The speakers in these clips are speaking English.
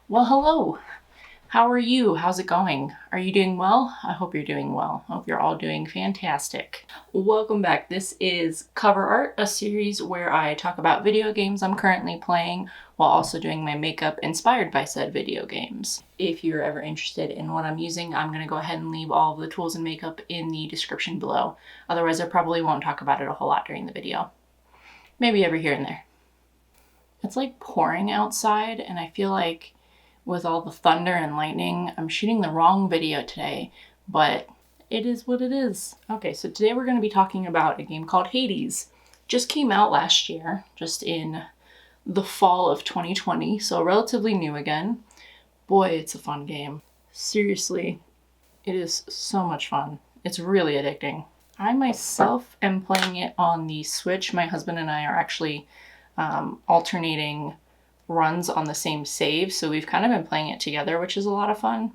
Well, hello. How are you? How's it going? Are you doing well? I hope you're doing well. I hope you're all doing fantastic. Welcome back. This is Cover Art, a series where I talk about video games I'm currently playing while also doing my makeup inspired by said video games. If you're ever interested in what I'm using, I'm going to go ahead and leave all of the tools and makeup in the description below. Otherwise, I probably won't talk about it a whole lot during the video. Maybe every here and there. It's like pouring outside, and I feel like with all the thunder and lightning, I'm shooting the wrong video today, but it is what it is. Okay, so today we're going to be talking about a game called Hades. Just came out last year, just in the fall of 2020, so relatively new again. Boy, it's a fun game. Seriously, it is so much fun. It's really addicting. I myself am playing it on the Switch. My husband and I are actually alternating runs on the same save, so we've kind of been playing it together, which is a lot of fun.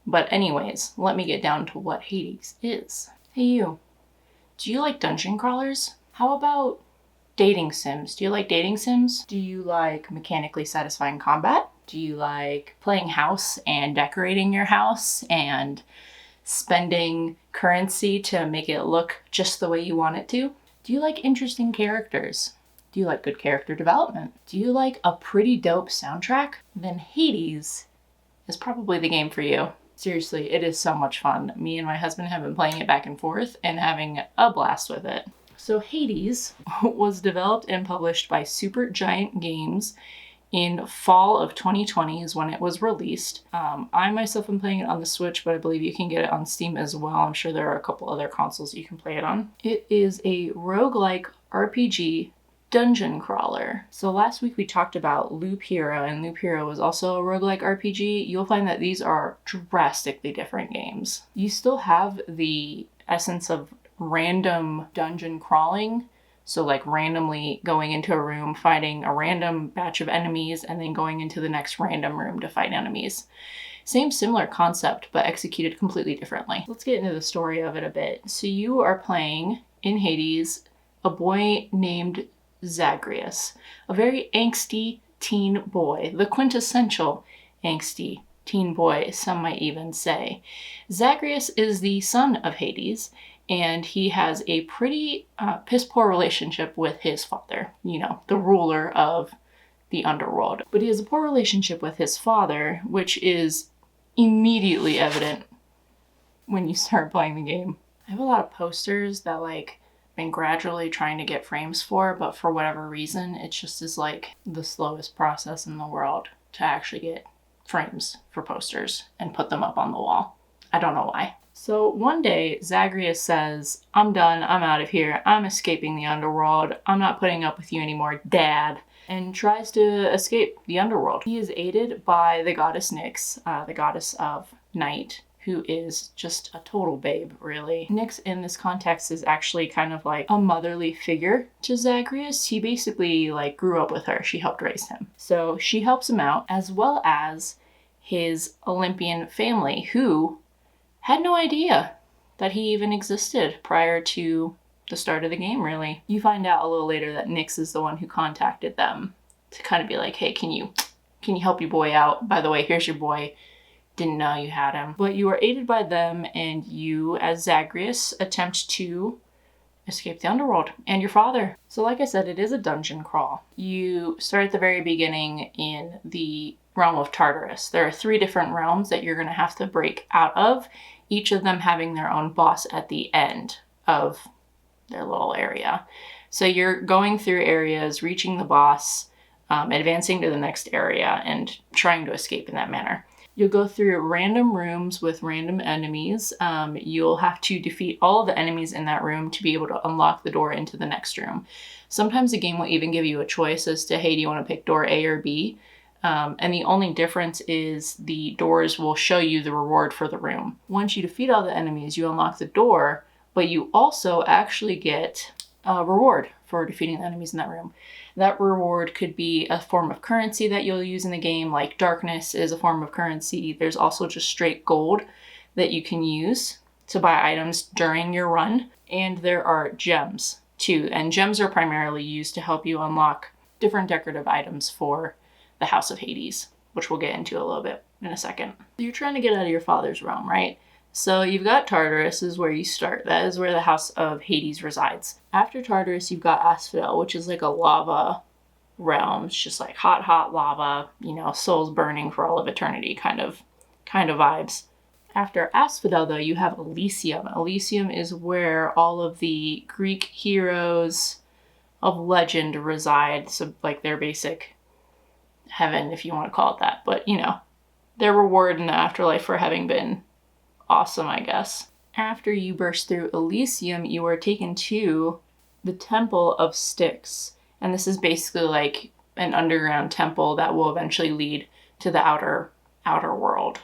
But anyways, let me get down to what Hades is. Hey you, do you like dungeon crawlers? How about dating sims? Do you like dating sims? Do you like mechanically satisfying combat? Do you like playing house and decorating your house and spending currency to make it look just the way you want it to? Do you like interesting characters? Do you like good character development? Do you like a pretty dope soundtrack? Then Hades is probably the game for you. Seriously, it is so much fun. Me and my husband have been playing it back and forth and having a blast with it. So Hades was developed and published by Supergiant Games in fall of 2020 is when it was released. I myself am playing it on the Switch, but I believe you can get it on Steam as well. I'm sure there are a couple other consoles you can play it on. It is a roguelike RPG dungeon crawler. So last week we talked about Loop Hero, and Loop Hero was also a roguelike RPG. You'll find that these are drastically different games. You still have the essence of random dungeon crawling, so like randomly going into a room, fighting a random batch of enemies, and then going into the next random room to fight enemies. Same similar concept, but executed completely differently. Let's get into the story of it a bit. So you are playing, in Hades, a boy named Zagreus, a very angsty teen boy, the quintessential angsty teen boy, some might even say. Zagreus is the son of Hades, and he has a pretty piss-poor relationship with his father, you know, the ruler of the underworld. But he has a poor relationship with his father, which is immediately evident when you start playing the game. I have a lot of posters that been gradually trying to get frames for, but for whatever reason, it just is like the slowest process in the world to actually get frames for posters and put them up on the wall. I don't know why. So one day, Zagreus says, "I'm done, I'm out of here, I'm escaping the underworld, I'm not putting up with you anymore, Dad," and tries to escape the underworld. He is aided by the goddess Nyx, the goddess of night, who is just a total babe, really. Nyx in this context is actually kind of like a motherly figure to Zagreus. He basically grew up with her. She helped raise him. So she helps him out, as well as his Olympian family, who had no idea that he even existed prior to the start of the game, really. You find out a little later that Nyx is the one who contacted them to kind of be like, hey, can you help your boy out? By the way, here's your boy. Didn't know you had him. But you are aided by them, and you, as Zagreus, attempt to escape the underworld and your father. So like I said, it is a dungeon crawl. You start at the very beginning in the realm of Tartarus. There are 3 different realms that you're going to have to break out of, each of them having their own boss at the end of their little area. So you're going through areas, reaching the boss, advancing to the next area, and trying to escape in that manner. You'll go through random rooms with random enemies. You'll have to defeat all of the enemies in that room to be able to unlock the door into the next room. Sometimes the game will even give you a choice as to, hey, do you want to pick door A or B? And the only difference is the doors will show you the reward for the room. Once you defeat all the enemies, you unlock the door, but you also actually get a reward for defeating the enemies in that room. That reward could be a form of currency that you'll use in the game, like darkness is a form of currency. There's also just straight gold that you can use to buy items during your run. And there are gems too, and gems are primarily used to help you unlock different decorative items for the House of Hades. which we'll get into a little bit in a second. You're trying to get out of your father's realm, right? So you've got Tartarus is where you start. That is where the House of Hades resides. After Tartarus, you've got Asphodel, which is like a lava realm. It's just like hot, hot lava, you know, souls burning for all of eternity kind of vibes. After Asphodel, though, you have Elysium. Elysium is where all of the Greek heroes of legend reside. So like their basic heaven, if you want to call it that. But, you know, their reward in the afterlife for having been awesome, I guess. After you burst through Elysium, you are taken to the Temple of Styx. And this is basically like an underground temple that will eventually lead to the outer world.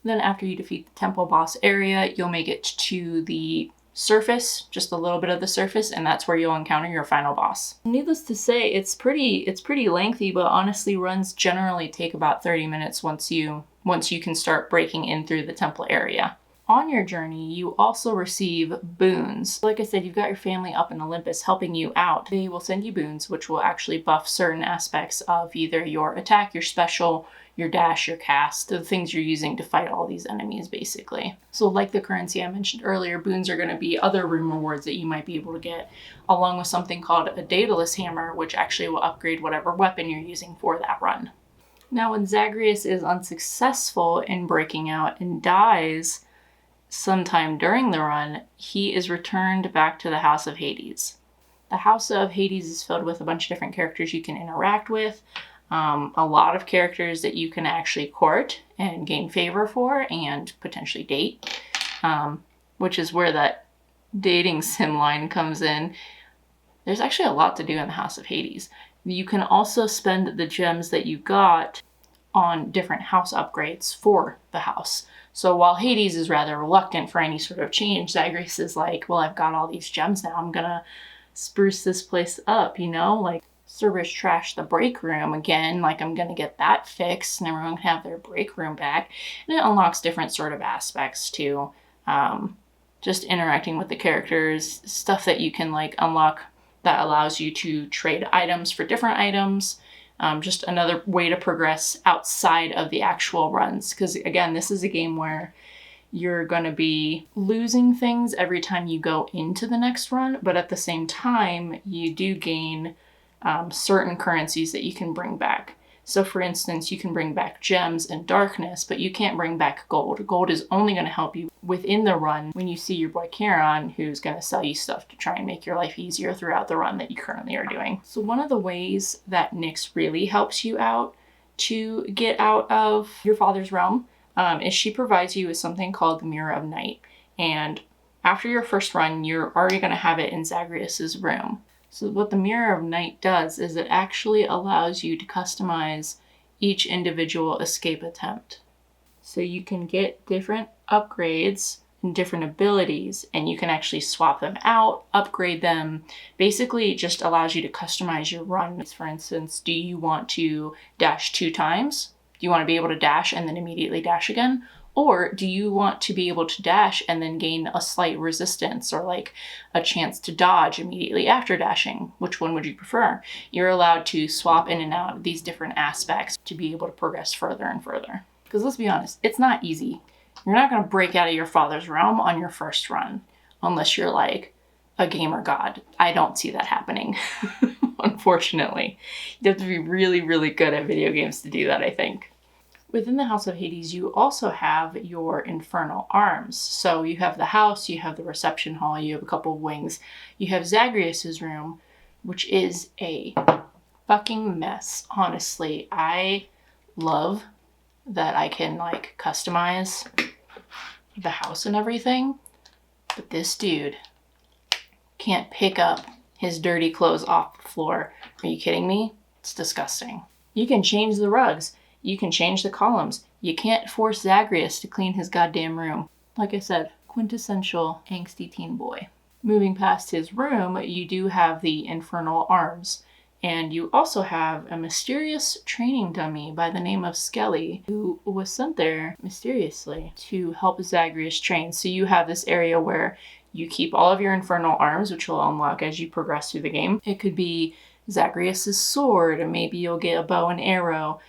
Then after you defeat the temple boss area, you'll make it to the surface, just a little bit of the surface, and that's where you'll encounter your final boss. Needless to say, it's pretty lengthy, but honestly runs generally take about 30 minutes once you can start breaking in through the temple area. On your journey, you also receive boons. Like I said, you've got your family up in Olympus helping you out. They will send you boons, which will actually buff certain aspects of either your attack, your special, your dash, your cast, the things you're using to fight all these enemies, basically. So like the currency I mentioned earlier, boons are going to be other room rewards that you might be able to get, along with something called a Daedalus hammer, which actually will upgrade whatever weapon you're using for that run. Now, when Zagreus is unsuccessful in breaking out and dies sometime during the run, he is returned back to the House of Hades. The House of Hades is filled with a bunch of different characters you can interact with, a lot of characters that you can actually court and gain favor for and potentially date, which is where that dating sim line comes in. There's actually a lot to do in the House of Hades. You can also spend the gems that you got on different house upgrades for the house. So while Hades is rather reluctant for any sort of change, Zagreus is like, well, I've got all these gems now. I'm gonna spruce this place up, you know? Like, Cerberus trashed the break room again. Like, I'm gonna get that fixed and everyone can have their break room back. And it unlocks different sort of aspects too. Just interacting with the characters, stuff that you can like unlock that allows you to trade items for different items. Just another way to progress outside of the actual runs. Because again, this is a game where you're going to be losing things every time you go into the next run, but at the same time, you do gain certain currencies that you can bring back. So for instance, you can bring back gems and darkness, but you can't bring back gold. Gold is only going to help you within the run when you see your boy Charon, who's going to sell you stuff to try and make your life easier throughout the run that you currently are doing. So one of the ways that Nyx really helps you out to get out of your father's realm is she provides you with something called the Mirror of Night. And after your first run, you're already going to have it in Zagreus's room. So what the Mirror of Night does is it actually allows you to customize each individual escape attempt. So you can get different upgrades and different abilities, and you can actually swap them out, upgrade them. Basically, it just allows you to customize your run. For instance, do you want to dash 2 times? Do you want to be able to dash and then immediately dash again? Or do you want to be able to dash and then gain a slight resistance or like a chance to dodge immediately after dashing? Which one would you prefer? You're allowed to swap in and out of these different aspects to be able to progress further and further. Because let's be honest, it's not easy. You're not going to break out of your father's realm on your first run unless you're like a gamer god. I don't see that happening, unfortunately. You have to be really, really good at video games to do that, I think. Within the House of Hades, you also have your infernal arms. So you have the house, you have the reception hall, you have a couple of wings. You have Zagreus's room, which is a fucking mess. Honestly, I love that I can like customize the house and everything, but this dude can't pick up his dirty clothes off the floor. Are you kidding me? It's disgusting. You can change the rugs. You can change the columns. You can't force Zagreus to clean his goddamn room. Like I said, quintessential angsty teen boy. Moving past his room, you do have the infernal arms. And you also have a mysterious training dummy by the name of Skelly, who was sent there mysteriously to help Zagreus train. So you have this area where you keep all of your infernal arms, which will unlock as you progress through the game. It could be Zagreus's sword, and maybe you'll get a bow and arrow.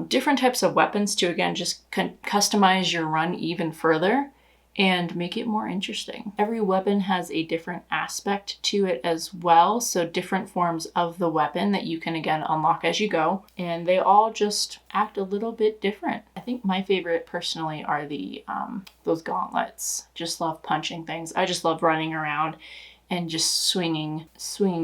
different types of weapons to, again, just customize your run even further and make it more interesting. Every weapon has a different aspect to it as well, so different forms of the weapon that you can, again, unlock as you go, and they all just act a little bit different. I think my favorite personally are the those gauntlets. Just love punching things. I just love running around and just swinging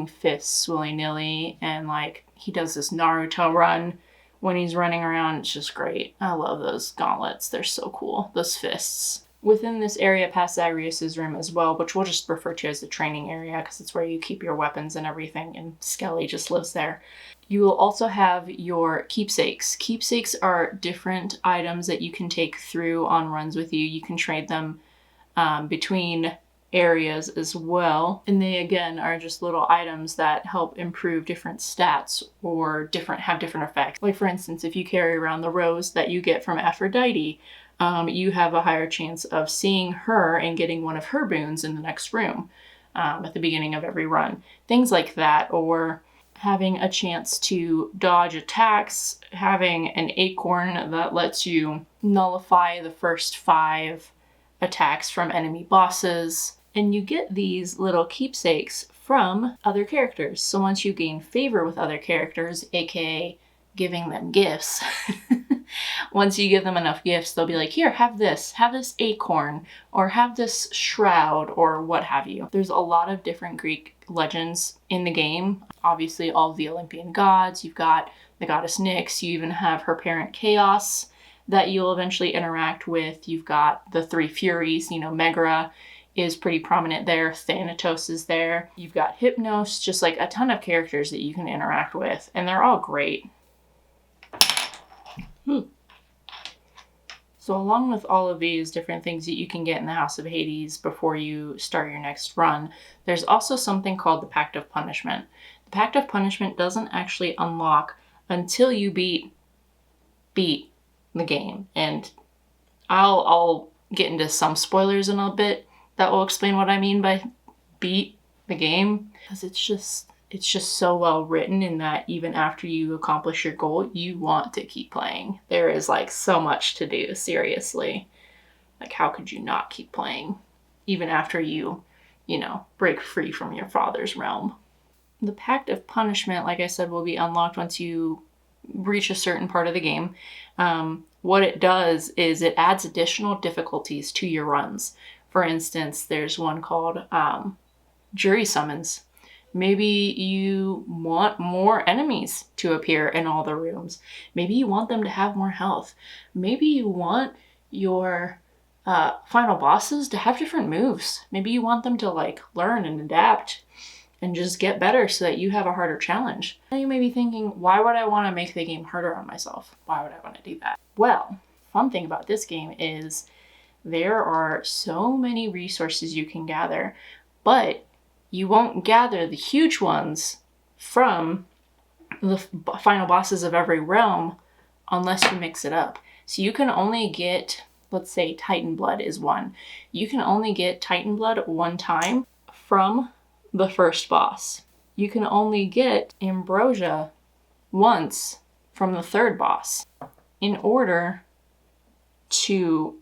fists willy-nilly, and like he does this Naruto run when he's running around. It's just great. I love those gauntlets. They're so cool. Those fists. Within this area past Zagreus's room as well, which we'll just refer to as the training area because it's where you keep your weapons and everything, and Skelly just lives there. You will also have your keepsakes. Keepsakes are different items that you can take through on runs with you. You can trade them between areas as well, and they again are just little items that help improve different stats or have different effects. Like for instance, if you carry around the rose that you get from Aphrodite, you have a higher chance of seeing her and getting one of her boons in the next room at the beginning of every run. Things like that, or having a chance to dodge attacks, having an acorn that lets you nullify the first 5 attacks from enemy bosses. And you get these little keepsakes from other characters. So once you gain favor with other characters, aka giving them gifts, once you give them enough gifts, they'll be like, here, have this acorn, or have this shroud, or what have you. There's a lot of different Greek legends in the game. Obviously, all of the Olympian gods. You've got the goddess Nyx. You even have her parent Chaos that you'll eventually interact with. You've got the 3 Furies. Megara is pretty prominent there. Thanatos is there. You've got Hypnos, just like a ton of characters that you can interact with, and they're all great. So along with all of these different things that you can get in the House of Hades before you start your next run, there's also something called the Pact of Punishment. The Pact of Punishment doesn't actually unlock until you beat the game. And I'll get into some spoilers in a bit that will explain what I mean by beat the game, because it's just so well written in that even after you accomplish your goal, you want to keep playing. There is like so much to do, seriously. Like how could you not keep playing even after you break free from your father's realm? The Pact of Punishment, like I said, will be unlocked once you reach a certain part of the game. What it does is it adds additional difficulties to your runs. For instance, there's one called Jury Summons. Maybe you want more enemies to appear in all the rooms. Maybe you want them to have more health. Maybe you want your final bosses to have different moves. Maybe you want them to like learn and adapt and just get better so that you have a harder challenge. Now you may be thinking, why would I want to make the game harder on myself? Why would I want to do that? Well, fun thing about this game is there are so many resources you can gather, but you won't gather the huge ones from the final bosses of every realm unless you mix it up. So you can only get, let's say Titan Blood is one. You can only get Titan Blood one time from the first boss. You can only get Ambrosia once from the third boss. In order to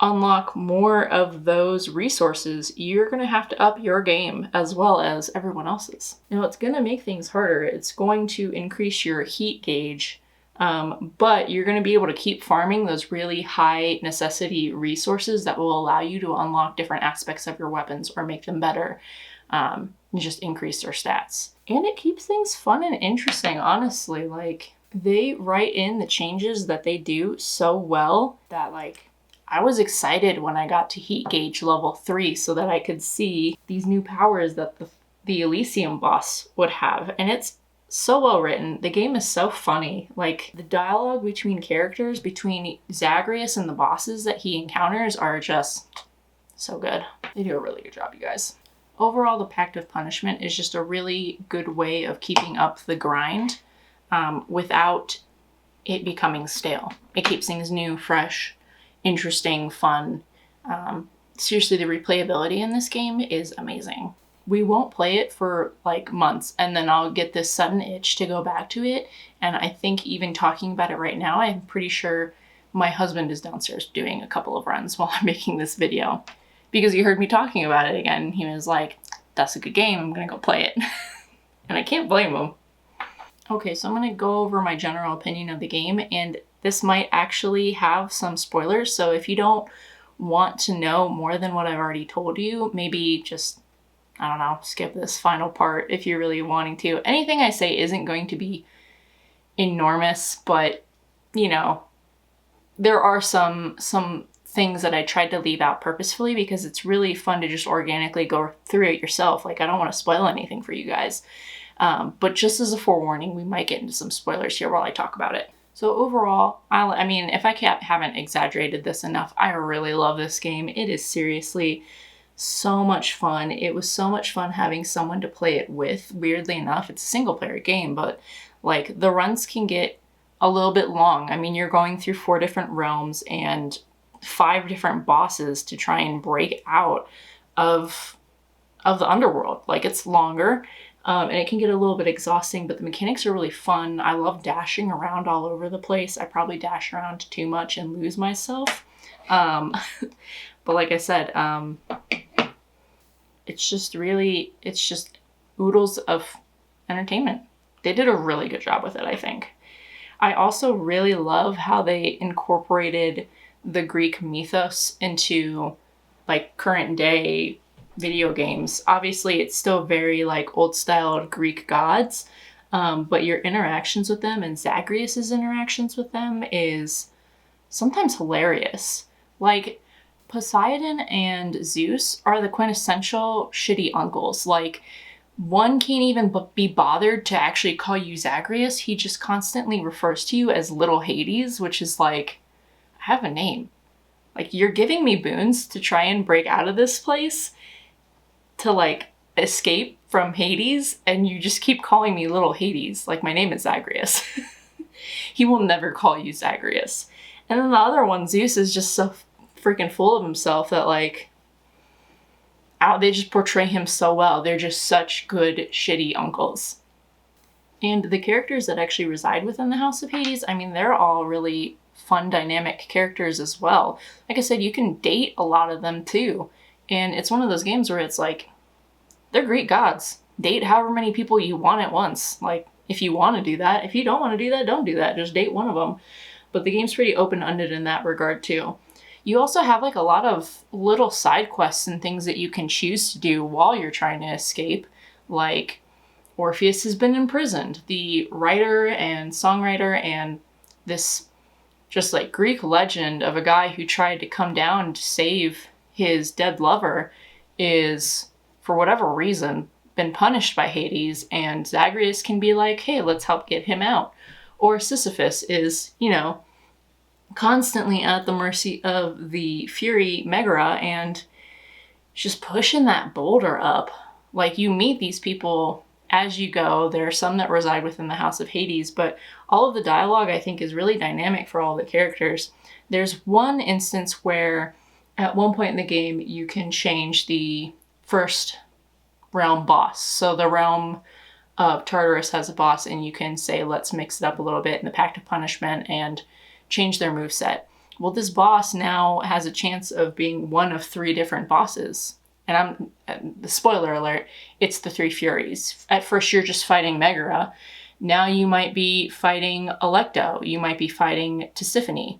unlock more of those resources, you're going to have to up your game as well as everyone else's. Now it's going to make things harder. It's going to increase your heat gauge, but you're going to be able to keep farming those really high necessity resources that will allow you to unlock different aspects of your weapons or make them better, and just increase their stats. And it keeps things fun and interesting, honestly. Like, they write in the changes that they do so well that like I was excited when I got to heat gauge level 3 so that I could see these new powers that the Elysium boss would have. And it's so well written. The game is so funny. Like, the dialogue between characters, between Zagreus and the bosses that he encounters are just so good. They do a really good job, you guys. Overall, the Pact of Punishment is just a really good way of keeping up the grind without it becoming stale. It keeps things new, fresh, interesting, fun. Seriously, the replayability in this game is amazing. we won't play it for like months, and then I'll get this sudden itch to go back to it. And I think even talking about it right now, I'm pretty sure my husband is downstairs doing a couple of runs while I'm making this video, because he heard me talking about it again. He was like, that's a good game, I'm gonna go play it. And I can't blame him. Okay, so I'm gonna go over my general opinion of the game, and this might actually have some spoilers, so if you don't want to know more than what I've already told you, maybe just, I don't know, skip this final part if you're really wanting to. Anything I say isn't going to be enormous, but, you know, there are some things that I tried to leave out purposefully because it's really fun to just organically go through it yourself. Like, I don't want to spoil anything for you guys. But just as a forewarning, we might get into some spoilers here while I talk about it. So overall, I mean, if I haven't exaggerated this enough, I really love this game. It is seriously so much fun. It was so much fun having someone to play it with. Weirdly enough, it's a single player game, but like the runs can get a little bit long. I mean, you're going through 4 different realms and 5 different bosses to try and break out of the underworld. Like, it's longer. And it can get a little bit exhausting, but the mechanics are really fun. I love dashing around all over the place. I probably dash around too much and lose myself. But like I said, it's just oodles of entertainment. They did a really good job with it, I think. I also really love how they incorporated the Greek mythos into like current day video games. Obviously, it's still very like old style Greek gods, but your interactions with them and Zagreus's interactions with them is sometimes hilarious. Like, Poseidon and Zeus are the quintessential shitty uncles. Like, one can't even be bothered to actually call you Zagreus. He just constantly refers to you as Little Hades, which is like, I have a name. Like, you're giving me boons to try and break out of this place, to like escape from Hades, and you just keep calling me Little Hades. Like, my name is Zagreus. He will never call you Zagreus. And then the other one, Zeus, is just so freaking full of himself that like, they just portray him so well. They're just such good shitty uncles. And the characters that actually reside within the House of Hades, I mean, they're all really fun, dynamic characters as well. Like I said, you can date a lot of them too. And it's one of those games where it's like, they're Greek gods. Date however many people you want at once. Like, if you want to do that. If you don't want to do that, don't do that. Just date one of them. But the game's pretty open-ended in that regard too. You also have like a lot of little side quests and things that you can choose to do while you're trying to escape. Like, Orpheus has been imprisoned. The writer and songwriter and this just like Greek legend of a guy who tried to come down to save his dead lover is, for whatever reason, been punished by Hades, and Zagreus can be like, hey, let's help get him out. Or Sisyphus is, you know, constantly at the mercy of the Fury Megara and just pushing that boulder up. Like, you meet these people as you go. There are some that reside within the House of Hades, but all of the dialogue, I think, is really dynamic for all the characters. There's one instance where at one point in the game, you can change the first realm boss. So the realm of Tartarus has a boss, and you can say, let's mix it up a little bit in the Pact of Punishment and change their moveset. Well, this boss now has a chance of being one of 3 different bosses. And the spoiler alert, it's the 3 Furies. At first, you're just fighting Megara. Now you might be fighting Alecto. You might be fighting Tisiphone.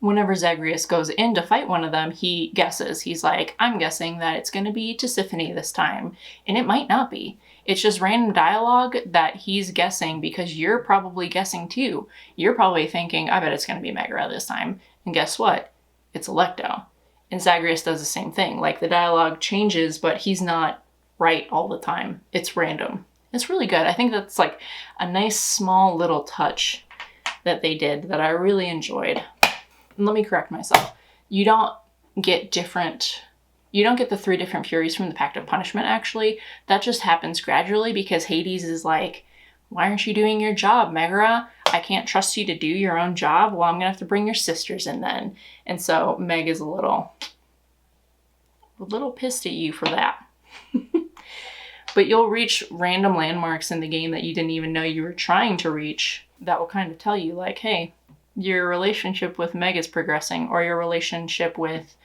Whenever Zagreus goes in to fight one of them, he guesses. He's like, I'm guessing that it's going to be Tisiphone this time. And it might not be. It's just random dialogue that he's guessing because you're probably guessing too. You're probably thinking, I bet it's going to be Megara this time. And guess what? It's Alecto. And Zagreus does the same thing. Like, the dialogue changes, but he's not right all the time. It's random. It's really good. I think that's like a nice small little touch that they did that I really enjoyed. And let me correct myself. You don't get the 3 different Furies from the Pact of Punishment, actually. That just happens gradually because Hades is like, why aren't you doing your job, Megara? I can't trust you to do your own job. Well, I'm going to have to bring your sisters in then. And so Meg is a little pissed at you for that. But you'll reach random landmarks in the game that you didn't even know you were trying to reach that will kind of tell you, like, hey, your relationship with Meg is progressing, or your relationship with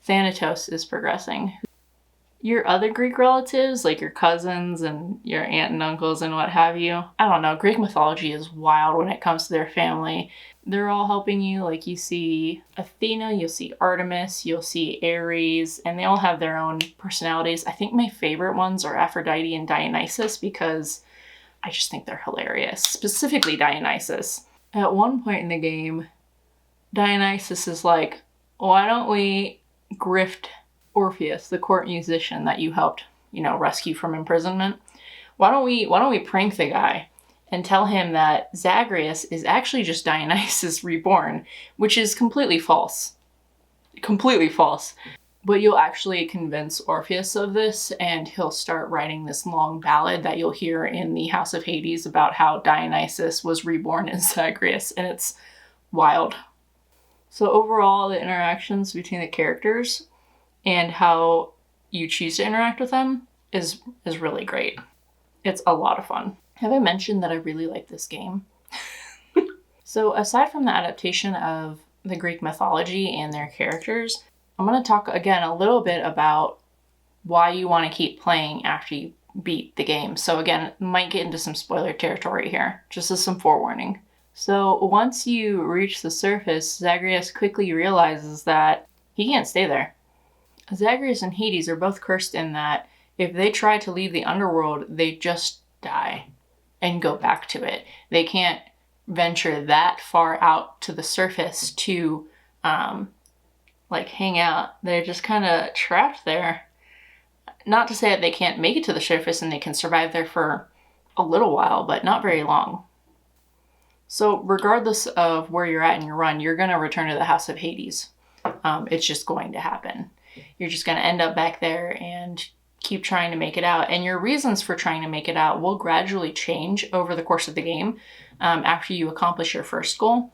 Thanatos is progressing. Your other Greek relatives, like your cousins and your aunt and uncles and what have you, I don't know, Greek mythology is wild when it comes to their family. They're all helping you. Like, you see Athena, you'll see Artemis, you'll see Ares, and they all have their own personalities. I think my favorite ones are Aphrodite and Dionysus because I just think they're hilarious, specifically Dionysus. At one point in the game, Dionysus is like, why don't we grift Orpheus, the court musician that you helped, rescue from imprisonment? Why don't we prank the guy and tell him that Zagreus is actually just Dionysus reborn, which is completely false. Completely false. But you'll actually convince Orpheus of this, and he'll start writing this long ballad that you'll hear in the House of Hades about how Dionysus was reborn in Zagreus, and it's wild. So overall, the interactions between the characters and how you choose to interact with them is really great. It's a lot of fun. Have I mentioned that I really like this game? So aside from the adaptation of the Greek mythology and their characters, I'm going to talk again a little bit about why you want to keep playing after you beat the game. So again, might get into some spoiler territory here, just as some forewarning. So once you reach the surface, Zagreus quickly realizes that he can't stay there. Zagreus and Hades are both cursed in that if they try to leave the underworld, they just die and go back to it. They can't venture that far out to the surface to hang out. They're just kind of trapped there. Not to say that they can't make it to the surface and they can survive there for a little while, but not very long. So regardless of where you're at in your run, you're going to return to the House of Hades. It's just going to happen. You're just going to end up back there and keep trying to make it out. And your reasons for trying to make it out will gradually change over the course of the game after you accomplish your first goal.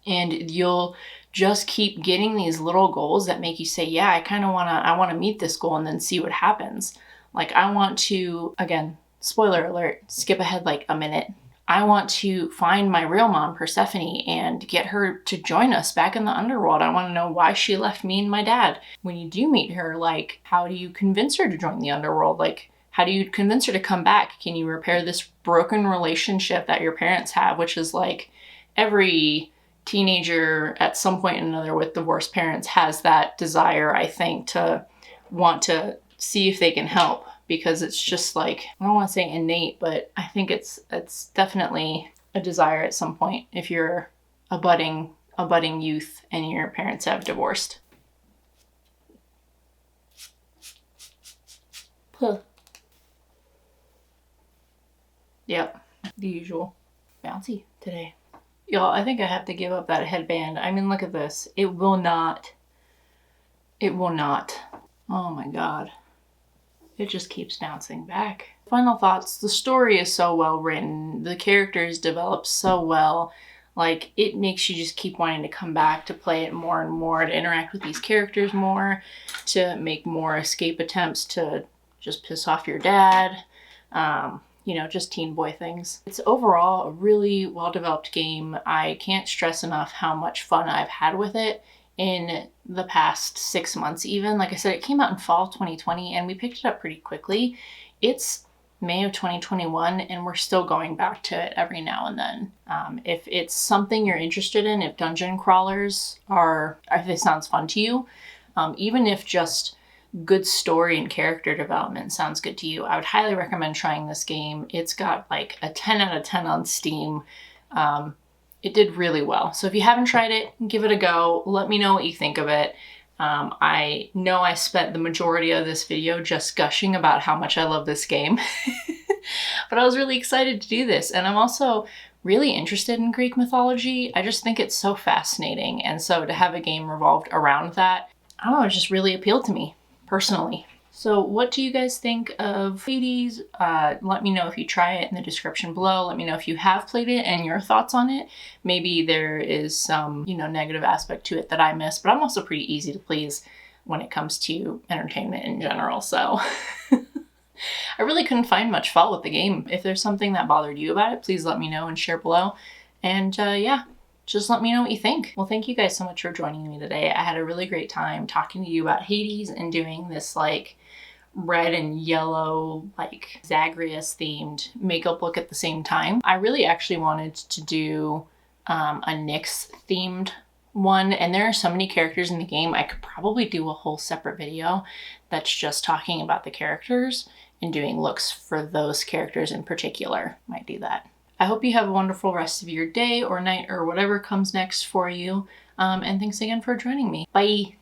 And you'll just keep getting these little goals that make you say, yeah, I want to meet this goal and then see what happens. Like, I want to, again, spoiler alert, skip ahead like a minute. I want to find my real mom, Persephone, and get her to join us back in the underworld. I want to know why she left me and my dad. When you do meet her, like, how do you convince her to join the underworld? Like, how do you convince her to come back? Can you repair this broken relationship that your parents have, which is like every teenager at some point or another with divorced parents has that desire, I think, to want to see if they can help. Because it's just like, I don't want to say innate, but I think it's definitely a desire at some point if you're a budding youth and your parents have divorced. Huh. Yep, the usual. Bouncy today. Y'all, I think I have to give up that headband. I mean, look at this. It will not. Oh my God. It just keeps bouncing back. Final thoughts. The story is so well written. The characters develop so well. Like, it makes you just keep wanting to come back to play it more and more, to interact with these characters more, to make more escape attempts to just piss off your dad. Just teen boy things. It's overall a really well-developed game. I can't stress enough how much fun I've had with it in the past 6 months even. Like I said, it came out in fall 2020 and we picked it up pretty quickly. It's May of 2021 and we're still going back to it every now and then. If it's something you're interested in, if dungeon crawlers if it sounds fun to you, even if just good story and character development sounds good to you, I would highly recommend trying this game. It's got like a 10 out of 10 on Steam. It did really well. So if you haven't tried it, give it a go. Let me know what you think of it. I know I spent the majority of this video just gushing about how much I love this game, but I was really excited to do this. And I'm also really interested in Greek mythology. I just think it's so fascinating. And so to have a game revolved around that, I don't know, it just really appealed to me personally. So what do you guys think of Hades? Let me know if you try it in the description below. Let me know if you have played it and your thoughts on it. Maybe there is some, negative aspect to it that I missed, but I'm also pretty easy to please when it comes to entertainment in general. So I really couldn't find much fault with the game. If there's something that bothered you about it, please let me know and share below. And yeah, just let me know what you think. Well, thank you guys so much for joining me today. I had a really great time talking to you about Hades and doing this like red and yellow, like Zagreus themed makeup look at the same time. I really actually wanted to do a NYX themed one, and there are so many characters in the game, I could probably do a whole separate video that's just talking about the characters and doing looks for those characters in particular. Might do that. I hope you have a wonderful rest of your day or night or whatever comes next for you. And thanks again for joining me. Bye.